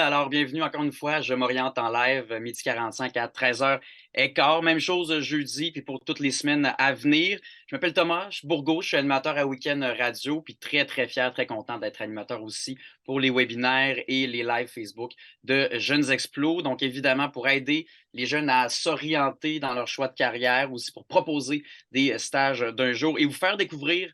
Alors bienvenue encore une fois. Je m'oriente en live, midi 45 à 13h15. Même chose jeudi, puis pour toutes les semaines à venir. Je m'appelle Thomas Bourgault, je suis animateur à Week-end Radio, puis très, très fier, très content d'être animateur aussi pour les webinaires et les lives Facebook de Jeunes Explos. Donc, évidemment, pour aider les jeunes à s'orienter dans leur choix de carrière, aussi pour proposer des stages d'un jour et vous faire découvrir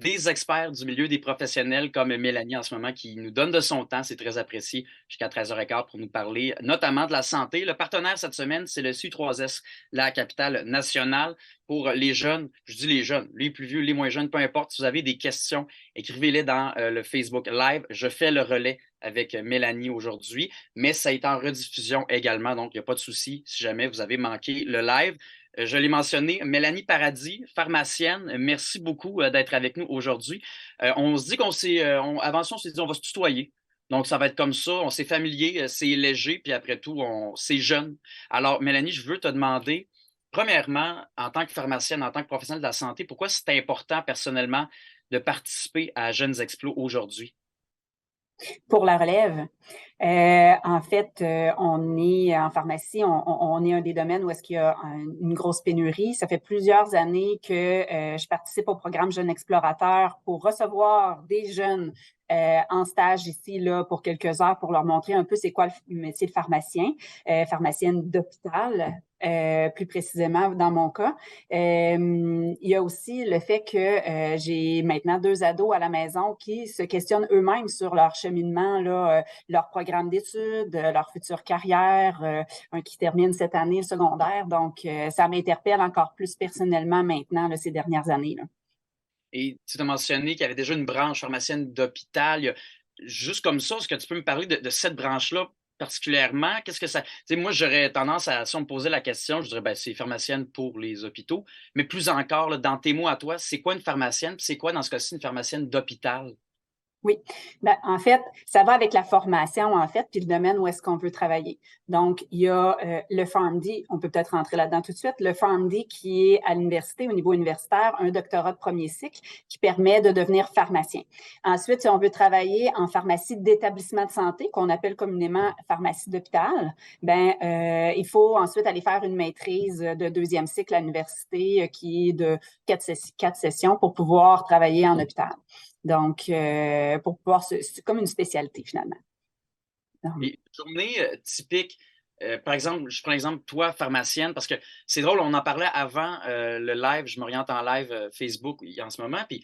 des experts du milieu, des professionnels comme Mélanie en ce moment qui nous donne de son temps. C'est très apprécié jusqu'à 13h15 pour nous parler notamment de la santé. Le partenaire cette semaine, c'est le CU3S, la capitale nationale. Pour les jeunes, je dis les jeunes, les plus vieux, les moins jeunes, peu importe. Si vous avez des questions, écrivez-les dans le Facebook Live. Je fais le relais avec Mélanie aujourd'hui, mais ça est en rediffusion également, donc il n'y a pas de souci si jamais vous avez manqué le live. Je l'ai mentionné, Mélanie Paradis, pharmacienne, merci beaucoup d'être avec nous aujourd'hui. On se dit avant ça, on s'est dit on va se tutoyer. Donc, ça va être comme ça, on s'est familier, c'est léger, puis après tout, c'est jeune. Alors, Mélanie, je veux te demander, premièrement, en tant que pharmacienne, en tant que professionnelle de la santé, pourquoi c'est important personnellement de participer à Jeunes Explos aujourd'hui? Pour la relève, en fait, on est en pharmacie, on est un des domaines où est-ce qu'il y a une grosse pénurie. Ça fait plusieurs années que je participe au programme Jeunes Explorateurs pour recevoir des jeunes en stage ici là pour quelques heures pour leur montrer un peu c'est quoi le métier de pharmacien, pharmacienne d'hôpital. Plus précisément dans mon cas. Il y a aussi le fait que j'ai maintenant 2 ados à la maison qui se questionnent eux-mêmes sur leur cheminement, là, leur programme d'études, leur future carrière, un qui termine cette année le secondaire. Donc, ça m'interpelle encore plus personnellement maintenant, là, ces dernières années, là. Et tu as mentionné qu'il y avait déjà une branche pharmacienne d'hôpital. Juste comme ça, est-ce que tu peux me parler de cette branche-là particulièrement? Qu'est-ce que ça. Tu sais, moi, j'aurais tendance à, si on me posait la question, je dirais, ben, c'est pharmacienne pour les hôpitaux. Mais plus encore, là, dans tes mots à toi, c'est quoi une pharmacienne? Puis c'est quoi, dans ce cas-ci, une pharmacienne d'hôpital? Oui, ben, en fait, ça va avec la formation, en fait, puis le domaine où est-ce qu'on veut travailler. Donc, il y a le PharmD, on peut peut-être rentrer là-dedans tout de suite, le PharmD qui est à l'université, au niveau universitaire, un doctorat de premier cycle qui permet de devenir pharmacien. Ensuite, si on veut travailler en pharmacie d'établissement de santé, qu'on appelle communément pharmacie d'hôpital, ben il faut ensuite aller faire une maîtrise de deuxième cycle à l'université qui est de 4 sessions pour pouvoir travailler en hôpital. Donc, pour pouvoir, c'est comme une spécialité finalement. Et une journée typique, par exemple, je prends l'exemple, toi, pharmacienne, parce que c'est drôle, on en parlait avant le live, je m'oriente en live Facebook en ce moment, puis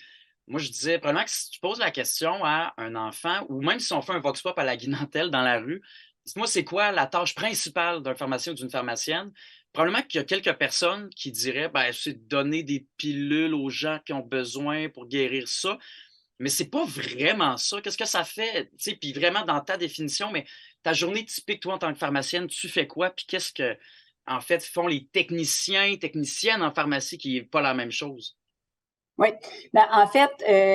moi, je disais, probablement que si tu poses la question à un enfant, ou même si on fait un vox pop à la guinantelle dans la rue, dis-moi, c'est quoi la tâche principale d'un pharmacien ou d'une pharmacienne? Probablement qu'il y a quelques personnes qui diraient, ben, c'est de donner des pilules aux gens qui ont besoin pour guérir ça. Mais c'est pas vraiment ça. Qu'est-ce que ça fait? Tu sais, puis vraiment dans ta définition, mais ta journée typique, toi, en tant que pharmacienne, tu fais quoi? Puis qu'est-ce que, en fait, font les techniciens, techniciennes en pharmacie qui n'est pas la même chose? Oui, ben, en fait,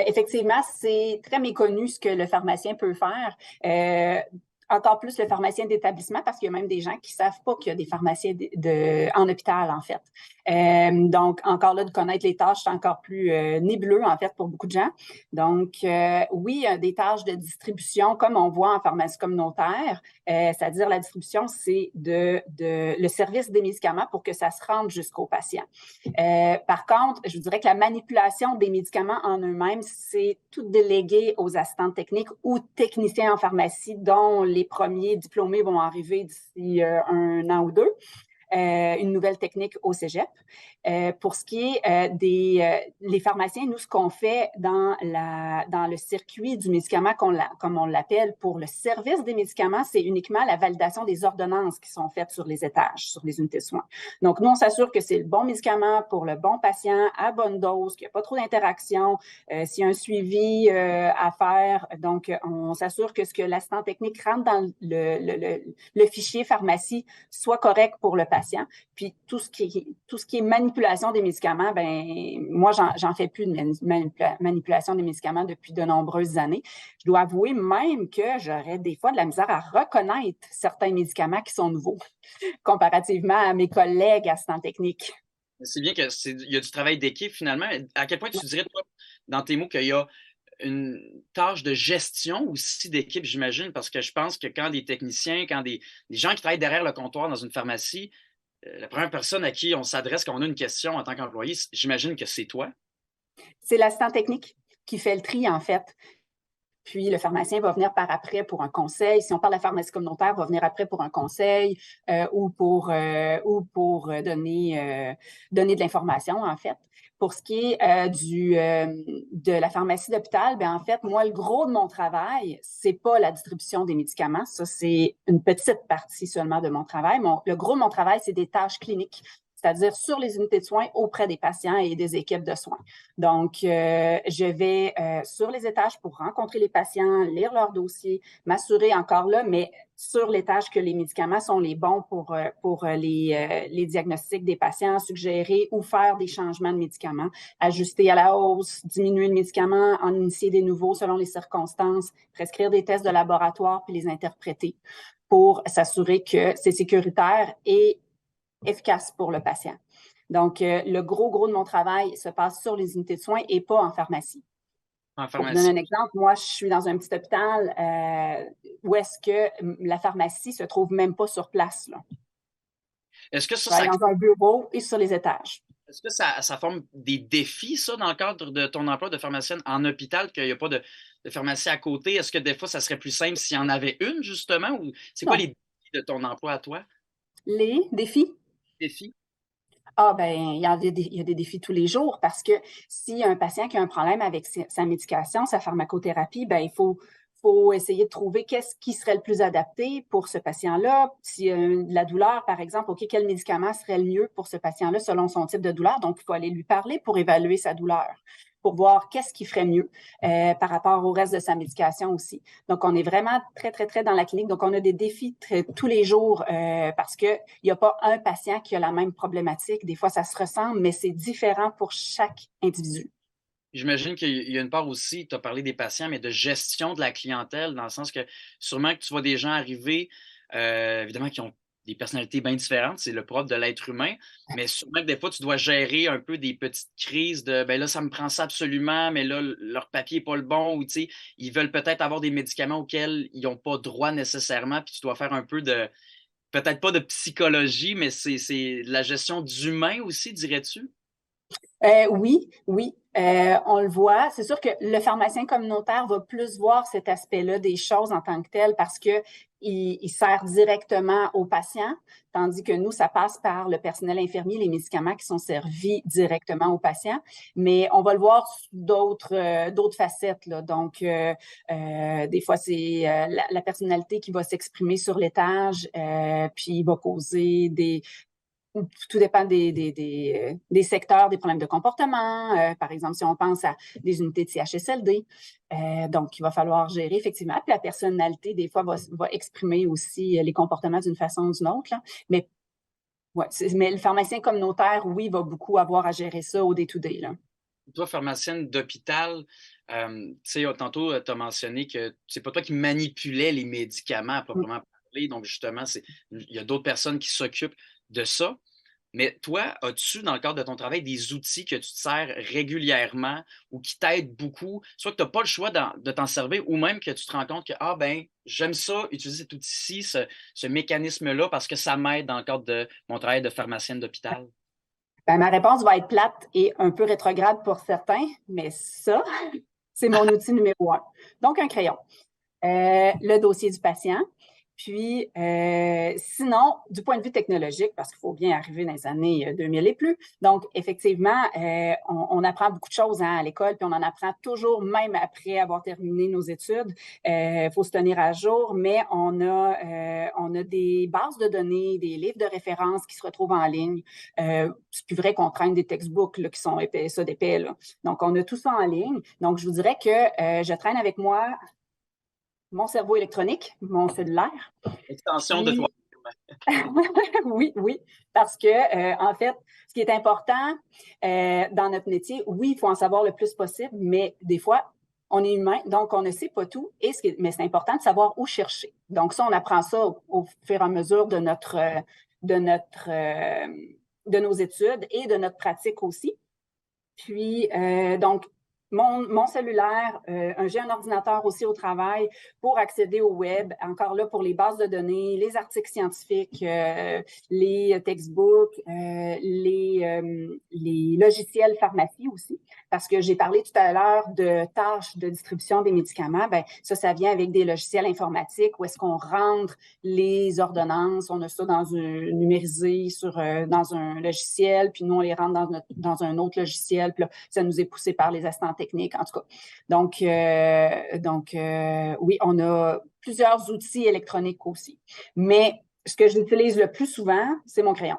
effectivement, c'est très méconnu ce que le pharmacien peut faire. Encore plus le pharmacien d'établissement, parce qu'il y a même des gens qui savent pas qu'il y a des pharmaciens en hôpital, en fait. Donc, encore là, de connaître les tâches, c'est encore plus nébuleux, en fait, pour beaucoup de gens. Donc, oui, il y a des tâches de distribution, comme on voit en pharmacie communautaire, c'est-à-dire la distribution, c'est le service des médicaments pour que ça se rende jusqu'au patient. Par contre, je vous dirais que la manipulation des médicaments en eux-mêmes, c'est tout délégué aux assistantes techniques ou techniciens en pharmacie, dont les premiers diplômés vont arriver d'ici un an ou deux. Une nouvelle technique au cégep. Pour ce qui est les pharmaciens, nous, ce qu'on fait dans le circuit du médicament, comme on l'appelle, pour le service des médicaments, c'est uniquement la validation des ordonnances qui sont faites sur les étages, sur les unités de soins. Donc, nous, on s'assure que c'est le bon médicament pour le bon patient, à bonne dose, qu'il n'y a pas trop d'interactions, s'il y a un suivi à faire. Donc, on s'assure que ce que l'assistant technique rentre dans le fichier pharmacie soit correct pour le patient. Puis tout ce qui est manipulation des médicaments, ben moi, j'en fais plus de manipulation des médicaments depuis de nombreuses années. Je dois avouer même que j'aurais des fois de la misère à reconnaître certains médicaments qui sont nouveaux, comparativement à mes collègues assistants techniques. C'est bien qu'il y a du travail d'équipe finalement. À quel point tu dirais, toi, dans tes mots, qu'il y a une tâche de gestion aussi d'équipe, j'imagine, parce que je pense que quand des techniciens, quand des gens qui travaillent derrière le comptoir dans une pharmacie, la première personne à qui on s'adresse quand on a une question en tant qu'employé, j'imagine que c'est toi. C'est l'assistant technique qui fait le tri, en fait. Puis le pharmacien va venir par après pour un conseil. Si on parle de la pharmacie communautaire, va venir après pour un conseil ou pour donner de l'information, en fait. Pour ce qui est de la pharmacie d'hôpital, ben en fait, moi, le gros de mon travail, c'est pas la distribution des médicaments. Ça, c'est une petite partie seulement de mon travail. Le gros de mon travail, c'est des tâches cliniques, c'est-à-dire sur les unités de soins auprès des patients et des équipes de soins. Donc, je vais sur les étages pour rencontrer les patients, lire leur dossier, m'assurer encore là, mais sur l'étage que les médicaments sont les bons pour les diagnostics des patients, suggérer ou faire des changements de médicaments, ajuster à la hausse, diminuer le médicament, en initier des nouveaux selon les circonstances, prescrire des tests de laboratoire puis les interpréter pour s'assurer que c'est sécuritaire et efficace pour le patient. Donc, le gros de mon travail se passe sur les unités de soins et pas en pharmacie. En Pour vous donner pharmacie. un exemple, moi, je suis dans un petit hôpital où est-ce que la pharmacie se trouve même pas sur place, là. Est-ce que Je ça, travaille dans un bureau et sur les étages. est-ce que ça forme des défis, ça, dans le cadre de ton emploi de pharmacienne en hôpital, qu'il n'y a pas de pharmacie à côté? Est-ce que des fois, ça serait plus simple s'il y en avait une, justement? Ou c'est quoi les Non. défis de ton emploi à toi? Les défis? Défis? Ah, ben, il y a des défis tous les jours parce que s'il y a un patient qui a un problème avec sa médication, sa pharmacothérapie, ben, il faut essayer de trouver qu'est-ce qui serait le plus adapté pour ce patient-là. S'il y a de la douleur, par exemple, OK, quel médicament serait le mieux pour ce patient-là selon son type de douleur? Donc, il faut aller lui parler pour évaluer sa douleur, pour voir qu'est-ce qui ferait mieux par rapport au reste de sa médication aussi. Donc, on est vraiment très, très, très dans la clinique. Donc, on a des défis tous les jours parce qu'il n'y a pas un patient qui a la même problématique. Des fois, ça se ressemble, mais c'est différent pour chaque individu. J'imagine qu'il y a une part aussi, tu as parlé des patients, mais de gestion de la clientèle, dans le sens que sûrement que tu vois des gens arriver, évidemment, qui ont des personnalités bien différentes, c'est le propre de l'être humain, mais sûrement que des fois, tu dois gérer un peu des petites crises de ben là, ça me prend ça absolument, mais là, leur papier n'est pas le bon, ou tu sais, ils veulent peut-être avoir des médicaments auxquels ils n'ont pas droit nécessairement, puis tu dois faire un peu de, peut-être pas de psychologie, mais c'est de la gestion d'humain aussi, dirais-tu? Oui, oui, on le voit. C'est sûr que le pharmacien communautaire va plus voir cet aspect-là des choses en tant que tel parce que il sert directement aux patients, tandis que nous, ça passe par le personnel infirmier, les médicaments qui sont servis directement aux patients. Mais on va le voir sous d'autres facettes, là. Donc, des fois, c'est la personnalité qui va s'exprimer sur l'étage, puis il va causer tout dépend des secteurs, des problèmes de comportement. Par exemple, si on pense à des unités de CHSLD, donc il va falloir gérer effectivement. Puis la personnalité, des fois, va exprimer aussi les comportements d'une façon ou d'une autre, là. Mais, ouais, mais le pharmacien communautaire, oui, va beaucoup avoir à gérer ça au day-to-day, là. Toi, pharmacienne d'hôpital, tu sais, tantôt, tu as mentionné que c'est pas toi qui manipulais les médicaments à Mm. proprement parler. Donc, justement, il y a d'autres personnes qui s'occupent de ça. Mais toi, as-tu, dans le cadre de ton travail, des outils que tu te sers régulièrement ou qui t'aident beaucoup, soit que tu n'as pas le choix de t'en servir ou même que tu te rends compte que, ah ben, j'aime ça, utiliser cet outil-ci, ce mécanisme-là, parce que ça m'aide dans le cadre de mon travail de pharmacienne d'hôpital? Ben, ma réponse va être plate et un peu rétrograde pour certains, mais ça, c'est mon outil numéro un. Donc, un crayon. Le dossier du patient. Puis, sinon, du point de vue technologique, parce qu'il faut bien arriver dans les années 2000 et plus, donc effectivement, on apprend beaucoup de choses à l'école, puis on en apprend toujours, même après avoir terminé nos études. Il faut se tenir à jour, mais on a des bases de données, des livres de référence qui se retrouvent en ligne. C'est plus vrai qu'on traîne des textbooks là, qui sont épais, ça d'épais, là. Donc, on a tout ça en ligne. Donc, je vous dirais que je traîne avec moi mon cerveau électronique, mon cellulaire. Extension de toi. Puis, oui, oui, parce que, en fait, ce qui est important dans notre métier, oui, il faut en savoir le plus possible, mais des fois, on est humain, donc on ne sait pas tout, mais c'est important de savoir où chercher. Donc, ça, on apprend ça au fur et à mesure de notre, de nos études et de notre pratique aussi. Puis, donc, mon cellulaire, j'ai un ordinateur aussi au travail pour accéder au web, encore là pour les bases de données, les articles scientifiques, les textbooks, les logiciels pharmacie aussi, parce que j'ai parlé tout à l'heure de tâches de distribution des médicaments. Ben ça vient avec des logiciels informatiques où est-ce qu'on rentre les ordonnances, on a ça numérisé dans un logiciel, puis nous on les rentre dans un autre logiciel, puis là, ça nous est poussé par les assistants techniques, en tout cas. Donc, oui, on a plusieurs outils électroniques aussi. Mais ce que j'utilise le plus souvent, c'est mon crayon.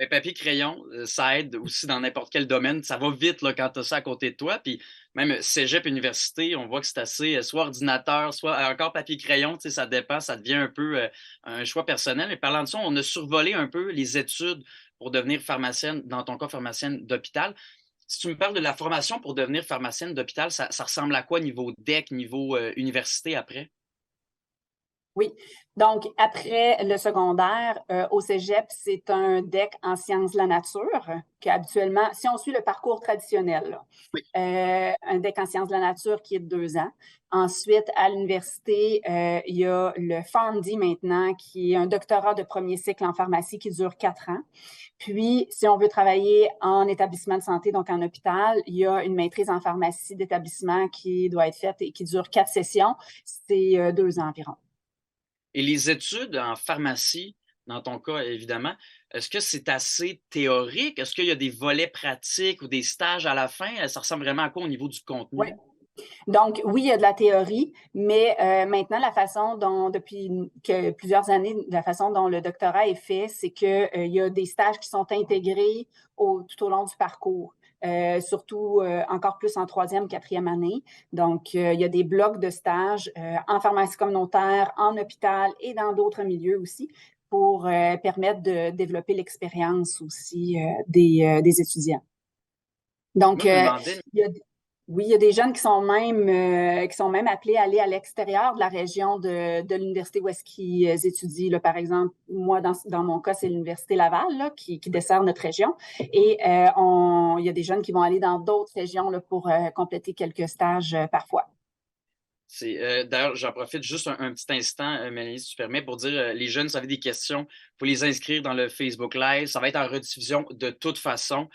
Le papier crayon, ça aide aussi dans n'importe quel domaine. Ça va vite là, quand tu as ça à côté de toi. Puis même cégep, université, on voit que c'est assez soit ordinateur, soit encore papier crayon, ça dépend, ça devient un peu un choix personnel. Mais parlant de ça, on a survolé un peu les études pour devenir pharmacienne, dans ton cas, pharmacienne d'hôpital. Si tu me parles de la formation pour devenir pharmacienne d'hôpital, ça ressemble à quoi niveau DEC, niveau université après? Oui. Donc, après le secondaire, au cégep, c'est un DEC en sciences de la nature, qu'habituellement, si on suit le parcours traditionnel, là, Oui. un DEC en sciences de la nature qui est de 2 ans. Ensuite, à l'université, il y a le PharmD maintenant, qui est un doctorat de premier cycle en pharmacie qui dure 4 ans. Puis, si on veut travailler en établissement de santé, donc en hôpital, il y a une maîtrise en pharmacie d'établissement qui doit être faite et qui dure 4 sessions. C'est 2 ans environ. Et les études en pharmacie, dans ton cas, évidemment, est-ce que c'est assez théorique? Est-ce qu'il y a des volets pratiques ou des stages à la fin? Ça ressemble vraiment à quoi au niveau du Oui. contenu? Donc, oui, il y a de la théorie, mais maintenant, la façon dont, depuis plusieurs années, la façon dont le doctorat est fait, c'est qu'il y a des stages qui sont intégrés tout au long du parcours. Surtout encore plus en troisième, quatrième année. Donc, il y a des blocs de stages en pharmacie communautaire, en hôpital et dans d'autres milieux aussi pour permettre de développer l'expérience aussi des étudiants. Donc, Moi, je me demandais, il y a, oui, il y a des jeunes qui sont même appelés à aller à l'extérieur de la région de l'université où est-ce qu'ils étudient. Là, par exemple, moi, dans mon cas, c'est l'université Laval là, qui dessert notre région. Et il y a des jeunes qui vont aller dans d'autres régions là, pour compléter quelques stages parfois. d'ailleurs, j'en profite juste un petit instant, Mélanie, si tu permets, pour dire les jeunes, si vous avez des questions, il faut les inscrire dans le Facebook Live. Ça va être en rediffusion de toute façon.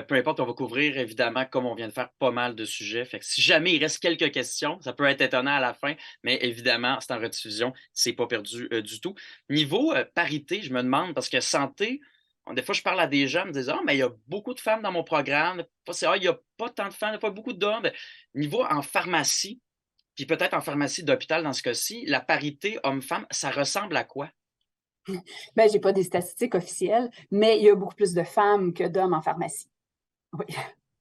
Peu importe, on va couvrir, évidemment, comme on vient de faire, pas mal de sujets. Fait que si jamais il reste quelques questions, ça peut être étonnant à la fin, mais évidemment, c'est en rediffusion. C'est pas perdu du tout. Niveau parité, je me demande, parce que santé, des fois, je parle à des gens, ils me disent: Ah, mais il y a beaucoup de femmes dans mon programme. Des fois, c'est: Ah, il n'y a pas tant de femmes, des fois, beaucoup d'hommes. Niveau en pharmacie, puis peut-être en pharmacie d'hôpital dans ce cas-ci, la parité homme-femme, ça ressemble à quoi? Ben, j'ai pas des statistiques officielles, mais il y a beaucoup plus de femmes que d'hommes en pharmacie. Oui,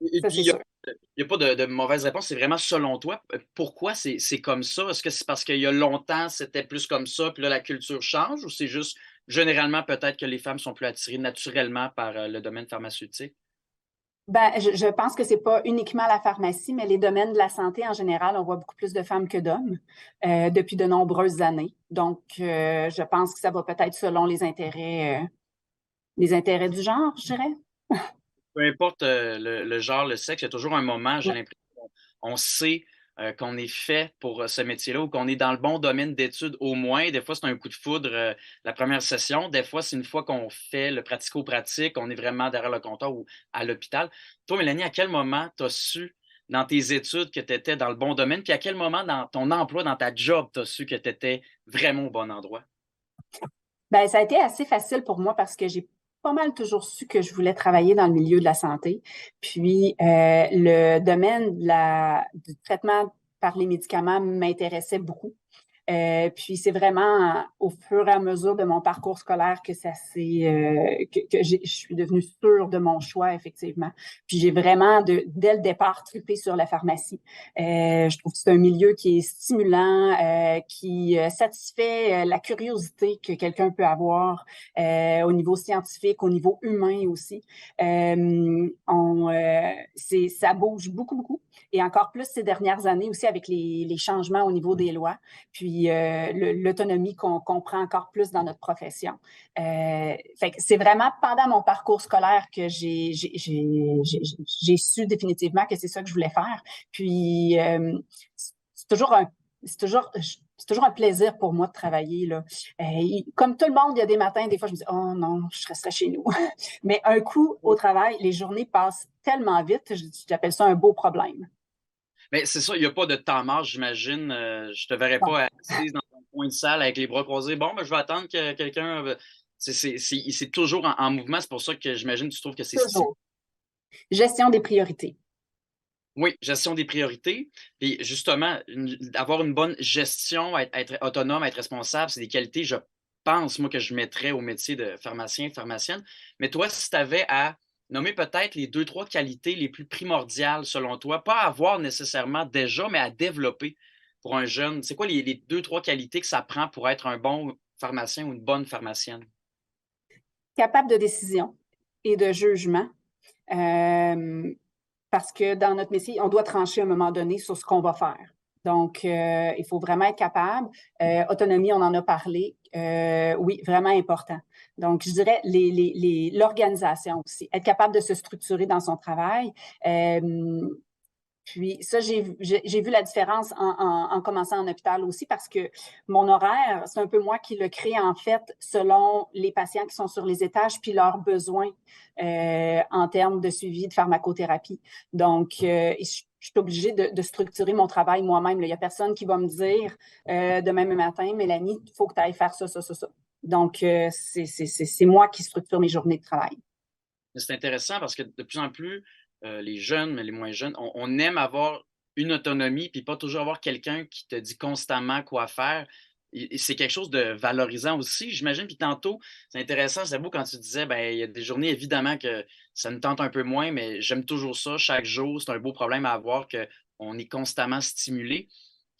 Et ça, puis, c'est sûr. il y a pas de mauvaise réponse, c'est vraiment selon toi. Pourquoi c'est comme ça? Est-ce que c'est parce qu'il y a longtemps, c'était plus comme ça, puis là, la culture change, ou c'est juste généralement peut-être que les femmes sont plus attirées naturellement par le domaine pharmaceutique? Ben, je pense que c'est pas uniquement la pharmacie, mais les domaines de la santé en général, on voit beaucoup plus de femmes que d'hommes depuis de nombreuses années. Donc, je pense que ça va peut-être selon les intérêts du genre, je dirais. Peu importe le genre, le sexe, il y a toujours un moment, j'ai Ouais. l'impression, on sait qu'on est fait pour ce métier-là ou qu'on est dans le bon domaine d'études au moins. Des fois, c'est un coup de foudre la première session. Des fois, c'est une fois qu'on fait le pratico-pratique, on est vraiment derrière le comptoir ou à l'hôpital. Toi, Mélanie, à quel moment tu as su dans tes études que tu étais dans le bon domaine? Puis à quel moment dans ton emploi, dans ta job, tu as su que tu étais vraiment au bon endroit? Ben, ça a été assez facile pour moi parce que j'ai pas mal toujours su que je voulais travailler dans le milieu de la santé. Puis, le domaine du traitement par les médicaments m'intéressait beaucoup. Puis c'est vraiment au fur et à mesure de mon parcours scolaire que ça s'est que je suis devenue sûre de mon choix effectivement. Puis j'ai vraiment dès le départ trippé sur la pharmacie. Je trouve que c'est un milieu qui est stimulant, qui satisfait la curiosité que quelqu'un peut avoir au niveau scientifique, au niveau humain aussi. Ça bouge beaucoup beaucoup et encore plus ces dernières années aussi avec les changements au niveau des lois. Puis puis l'autonomie qu'on prend encore plus dans notre profession. Fait que c'est vraiment pendant mon parcours scolaire que j'ai su définitivement que c'est ça que je voulais faire. Puis c'est toujours un c'est toujours un plaisir pour moi de travailler, là. Comme tout le monde, il y a des matins, des fois, je me dis, oh non, je resterai chez nous. Mais un coup, au travail, les journées passent tellement vite, j'appelle ça un beau problème. Mais c'est ça, il n'y a pas de temps mort, j'imagine. Je te verrais Non, pas assise dans un coin de salle avec les bras croisés. Bon, ben, je vais attendre que quelqu'un. C'est toujours en mouvement. C'est pour ça que j'imagine que tu trouves que c'est stimulant. toujours. Gestion des priorités. Oui, gestion des priorités. Puis justement, avoir une bonne gestion, être autonome, être responsable, c'est des qualités, je pense, moi, que je mettrais au métier de pharmacien, pharmacienne. Mais toi, si tu avais à nommer peut-être les deux, trois qualités les plus primordiales selon toi, pas à avoir nécessairement déjà, mais à développer pour un jeune, c'est quoi les deux, trois qualités que ça prend pour être un bon pharmacien ou une bonne pharmacienne? Capable de décision et de jugement. Euh, Parce que dans notre métier, on doit trancher à un moment donné sur ce qu'on va faire. Donc, il faut vraiment être capable. Autonomie, on en a parlé. Oui, vraiment important. Donc, je dirais l'organisation aussi. Être capable de se structurer dans son travail. Puis ça, j'ai vu la différence en commençant en hôpital aussi parce que mon horaire, c'est un peu moi qui le crée en fait selon les patients qui sont sur les étages puis leurs besoins en termes de suivi de pharmacothérapie. Donc, je suis obligée de structurer mon travail moi-même. Il n'y a personne qui va me dire demain matin, Mélanie, il faut que tu ailles faire ça, ça, ça, ça. Donc, c'est moi qui structure mes journées de travail. C'est intéressant parce que de plus en plus, les jeunes, mais les moins jeunes, on aime avoir une autonomie, puis pas toujours avoir quelqu'un qui te dit constamment quoi faire. Et c'est quelque chose de valorisant aussi, j'imagine. Puis tantôt, c'est intéressant, c'est beau quand tu disais, ben, il y a des journées, évidemment, que ça me tente un peu moins, mais j'aime toujours ça. Chaque jour, c'est un beau problème à avoir qu'on est constamment stimulé.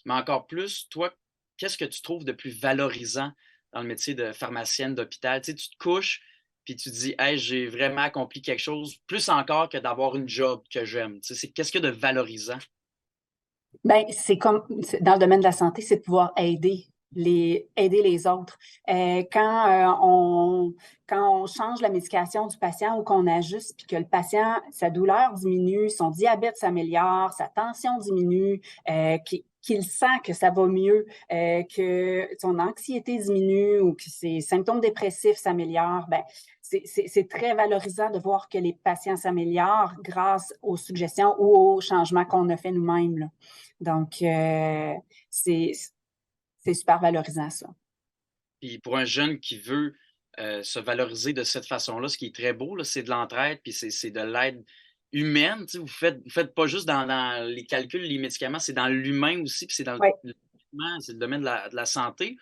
Mais encore plus, toi, qu'est-ce que tu trouves de plus valorisant dans le métier de pharmacienne d'hôpital? Tu sais, tu te couches, puis tu te dis, hey, j'ai vraiment accompli quelque chose, plus encore que d'avoir une job que j'aime. Tu sais, qu'est-ce qu'il y a de valorisant? Ben, dans le domaine de la santé, c'est de pouvoir aider les autres. Quand on change la médication du patient ou qu'on ajuste, puis que le patient, sa douleur diminue, son diabète s'améliore, sa tension diminue, qu'il sent que ça va mieux, que son anxiété diminue ou que ses symptômes dépressifs s'améliorent, ben, c'est très valorisant de voir que les patients s'améliorent grâce aux suggestions ou aux changements qu'on a fait nous-mêmes, là. Donc, c'est super valorisant, ça. Puis pour un jeune qui veut se valoriser de cette façon-là, ce qui est très beau, là, c'est de l'entraide, puis c'est de l'aide humaine. Tu sais, vous faites pas juste dans les calculs, les médicaments, c'est dans l'humain aussi, puis c'est dans Oui. c'est le domaine de la santé.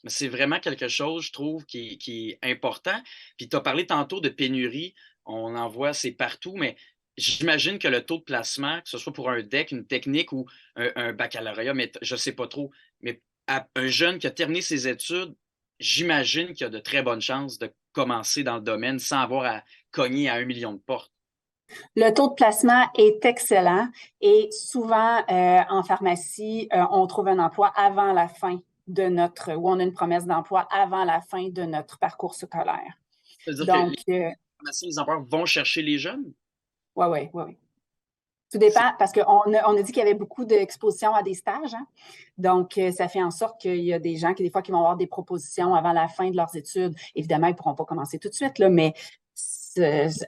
Mais c'est vraiment quelque chose, je trouve, qui est important. Puis tu as parlé tantôt de pénurie, on en voit, c'est partout, mais j'imagine que le taux de placement, que ce soit pour un DEC, une technique ou un baccalauréat, mais je ne sais pas trop, mais un jeune qui a terminé ses études, j'imagine qu'il y a de très bonnes chances de commencer dans le domaine sans avoir à cogner à 1 million de portes. Le taux de placement est excellent et souvent, en pharmacie, on trouve un emploi avant la fin ou on a une promesse d'emploi avant la fin de notre parcours scolaire. C'est-à-dire que Donc, les pharmaciens, les employeurs vont chercher les jeunes? ouais, ouais, ouais, ouais. Tout dépend, parce qu'on a dit qu'il y avait beaucoup d'expositions à des stages, hein? Donc, ça fait en sorte qu'il y a des gens qui, des fois, qui vont avoir des propositions avant la fin de leurs études. Évidemment, ils ne pourront pas commencer tout de suite, là, mais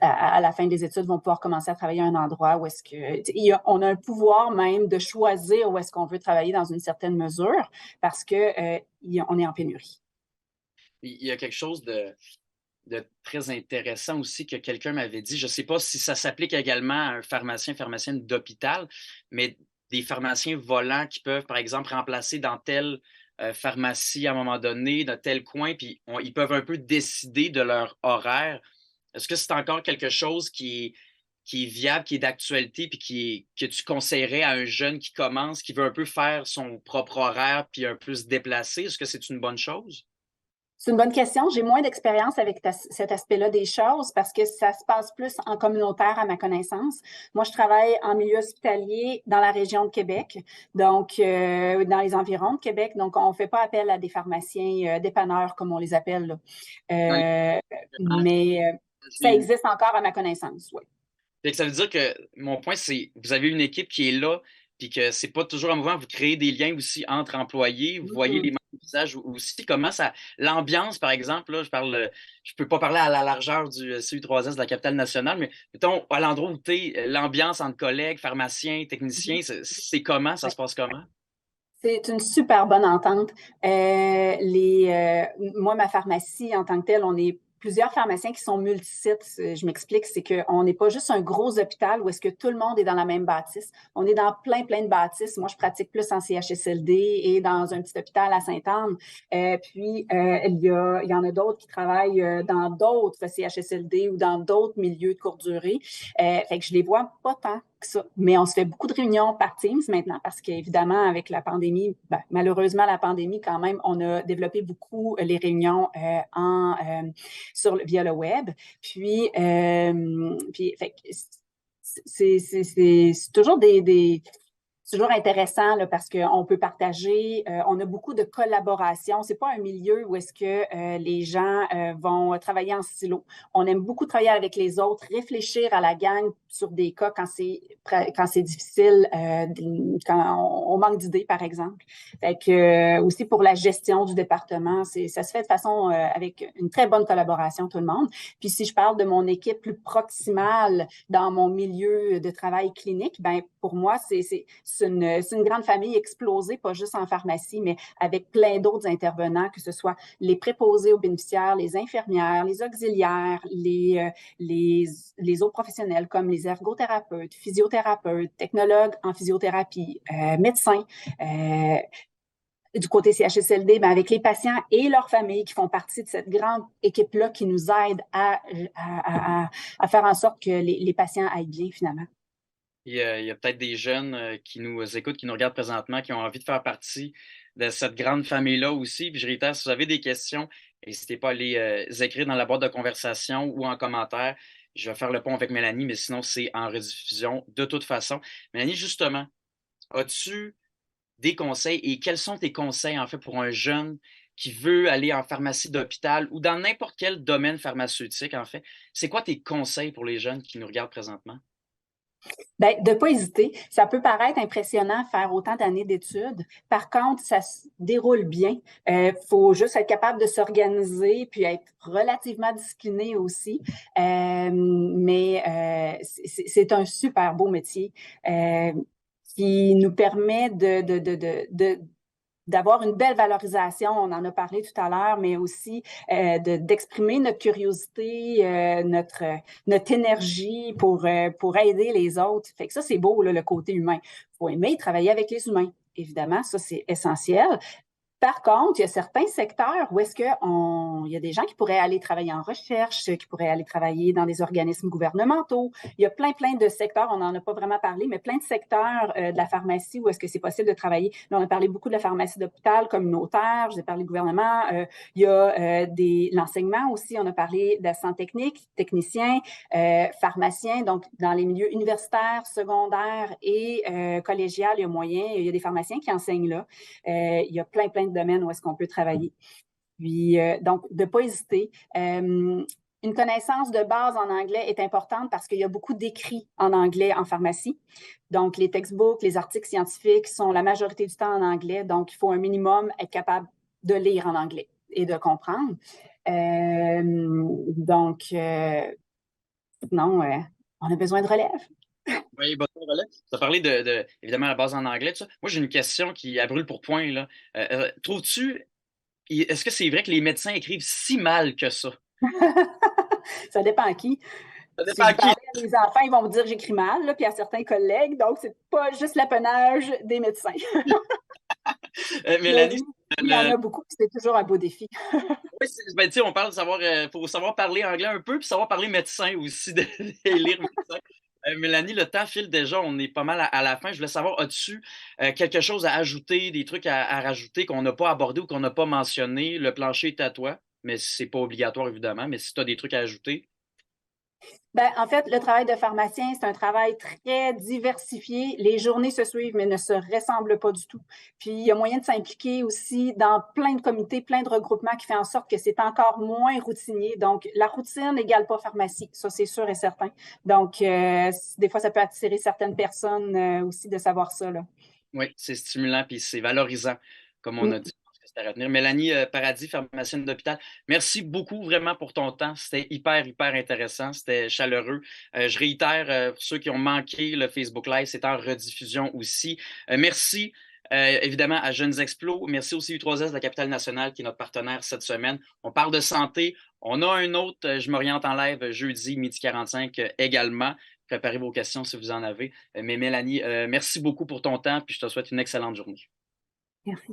à la fin des études, ils vont pouvoir commencer à travailler à un endroit où est-ce que... On a un pouvoir même de choisir où est-ce qu'on veut travailler dans une certaine mesure parce qu'on est en pénurie. Il y a quelque chose de très intéressant aussi que quelqu'un m'avait dit. Je ne sais pas si ça s'applique également à un pharmacien, pharmacienne d'hôpital, mais des pharmaciens volants qui peuvent, par exemple, remplacer dans telle pharmacie à un moment donné, dans tel coin, puis ils peuvent un peu décider de leur horaire. Est-ce que c'est encore quelque chose qui est viable, qui est d'actualité, puis que tu conseillerais à un jeune qui commence, qui veut un peu faire son propre horaire, puis un peu se déplacer? Est-ce que c'est une bonne chose? C'est une bonne question. J'ai moins d'expérience avec cet aspect-là des choses parce que ça se passe plus en communautaire à ma connaissance. Moi, je travaille en milieu hospitalier dans la région de Québec, donc dans les environs de Québec. Donc, on ne fait pas appel à des pharmaciens dépanneurs, comme on les appelle, là. Dans les- Euh, mais je ça l'ai vu. existe encore à ma connaissance, oui. Fait que ça veut dire que mon point, c'est vous avez une équipe qui est là, puis que c'est pas toujours en mouvement. Vous créez des liens aussi entre employés. Vous voyez les mêmes visages aussi. Comment ça, l'ambiance, par exemple, là, je peux pas parler à la largeur du CU3S de la capitale nationale, mais mettons, à l'endroit où tu es, l'ambiance entre collègues, pharmaciens, techniciens, c'est comment? Ça Oui. se passe comment? C'est une super bonne entente. Moi, ma pharmacie, en tant que telle, on est plusieurs pharmaciens qui sont multisites. Je m'explique, c'est qu'on n'est pas juste un gros hôpital où est-ce que tout le monde est dans la même bâtisse. On est dans plein de bâtisses. Moi, je pratique plus en CHSLD et dans un petit hôpital à Sainte-Anne. Il y en a d'autres qui travaillent dans d'autres CHSLD ou dans d'autres milieux de courte durée. Fait que je les vois pas tant que ça. Mais on se fait beaucoup de réunions par Teams maintenant parce qu'évidemment, avec la pandémie, malheureusement, la pandémie, quand même, on a développé beaucoup les réunions via le web. Puis fait que c'est toujours c'est toujours intéressant là, parce qu'on peut partager, on a beaucoup de collaboration. C'est pas un milieu où est-ce que les gens vont travailler en silo. On aime beaucoup travailler avec les autres, réfléchir à la gang sur des cas quand c'est difficile, quand on manque d'idées, par exemple. Fait que aussi pour la gestion du département, ça se fait de façon avec une très bonne collaboration, tout le monde. Puis si je parle de mon équipe plus proximale dans mon milieu de travail clinique, ben pour moi, c'est une grande famille explosée, pas juste en pharmacie, mais avec plein d'autres intervenants, que ce soit les préposés aux bénéficiaires, les infirmières, les auxiliaires, les autres professionnels comme les ergothérapeutes, physiothérapeutes, technologues en physiothérapie, médecins. Du côté CHSLD, ben avec les patients et leurs familles qui font partie de cette grande équipe-là qui nous aide à faire en sorte que les patients aillent bien finalement. Il y a peut-être des jeunes qui nous écoutent, qui nous regardent présentement, qui ont envie de faire partie de cette grande famille-là aussi. Puis je réitère, si vous avez des questions, n'hésitez pas à les écrire dans la boîte de conversation ou en commentaire. Je vais faire le pont avec Mélanie, mais sinon, c'est en rediffusion de toute façon. Mélanie, justement, as-tu des conseils et quels sont tes conseils, en fait, pour un jeune qui veut aller en pharmacie d'hôpital ou dans n'importe quel domaine pharmaceutique, en fait? C'est quoi tes conseils pour les jeunes qui nous regardent présentement? Ben, de ne pas hésiter. Ça peut paraître impressionnant faire autant d'années d'études. Par contre, ça se déroule bien. Faut juste être capable de s'organiser puis être relativement discipliné aussi. Mais c'est un super beau métier qui nous permet d'avoir une belle valorisation, on en a parlé tout à l'heure, mais aussi d'exprimer notre curiosité, notre énergie pour aider les autres. Fait que ça, c'est beau, là, le côté humain. Il faut aimer travailler avec les humains. Évidemment, ça, c'est essentiel. Par contre, il y a certains secteurs où est-ce il y a des gens qui pourraient aller travailler en recherche, qui pourraient aller travailler dans des organismes gouvernementaux. Il y a plein de secteurs, on n'en a pas vraiment parlé, mais plein de secteurs de la pharmacie où est-ce que c'est possible de travailler. Là, on a parlé beaucoup de la pharmacie d'hôpital communautaire, je vous ai parlé du gouvernement. Il y a l'enseignement aussi, on a parlé d'assistants techniques, techniciens, pharmaciens, donc dans les milieux universitaires, secondaires et collégiales, il y a moyen, il y a des pharmaciens qui enseignent là. Il y a plein de domaines où est-ce qu'on peut travailler. Puis, donc, de ne pas hésiter. Une connaissance de base en anglais est importante parce qu'il y a beaucoup d'écrits en anglais en pharmacie. Donc, les textbooks, les articles scientifiques sont la majorité du temps en anglais. Donc, il faut un minimum être capable de lire en anglais et de comprendre. Sinon, on a besoin de relève. Oui, bon, voilà. Tu as parlé évidemment, la base en anglais, tout ça. Moi, j'ai une question qui à brûle pour point, là. Est-ce que c'est vrai que les médecins écrivent si mal que ça? Ça dépend à qui. Ça Si dépend vous à qui. parlez à des enfants, ils vont vous dire que j'écris mal, là, puis à certains collègues. Donc, c'est pas juste l'apanage des médecins. Mais Mélanie, oui, il y en a beaucoup, puis c'est toujours un beau défi. oui, ben, tu sais, on parle de savoir, faut savoir parler anglais un peu, puis savoir parler médecin aussi, de lire médecin. Mélanie, le temps file déjà, on est pas mal à la fin. Je voulais savoir, as-tu quelque chose à ajouter, des trucs à rajouter qu'on n'a pas abordé ou qu'on n'a pas mentionné? Le plancher est à toi. mais c'est pas obligatoire, évidemment. Mais si tu as des trucs à ajouter. Ben, en fait, le travail de pharmacien, c'est un travail très diversifié. Les journées se suivent, mais ne se ressemblent pas du tout. Puis, il y a moyen de s'impliquer aussi dans plein de comités, plein de regroupements qui fait en sorte que c'est encore moins routinier. Donc, la routine n'égale pas pharmacie. Ça, c'est sûr et certain. Donc, des fois, ça peut attirer certaines personnes aussi de savoir ça, là. Oui, c'est stimulant puis c'est valorisant, comme on a Mm. dit. Je pense que c'est à retenir. Mélanie Paradis, pharmacienne d'hôpital, merci beaucoup vraiment pour ton temps. C'était hyper, hyper intéressant. C'était chaleureux. Je réitère, pour ceux qui ont manqué le Facebook Live, c'est en rediffusion aussi. Merci évidemment à Jeunes Explos. Merci aussi U3S de la Capitale nationale qui est notre partenaire cette semaine. On parle de santé. On a un autre, je m'oriente en live jeudi, midi 45 également. Préparez vos questions si vous en avez. Mais Mélanie, merci beaucoup pour ton temps, puis je te souhaite une excellente journée. Merci.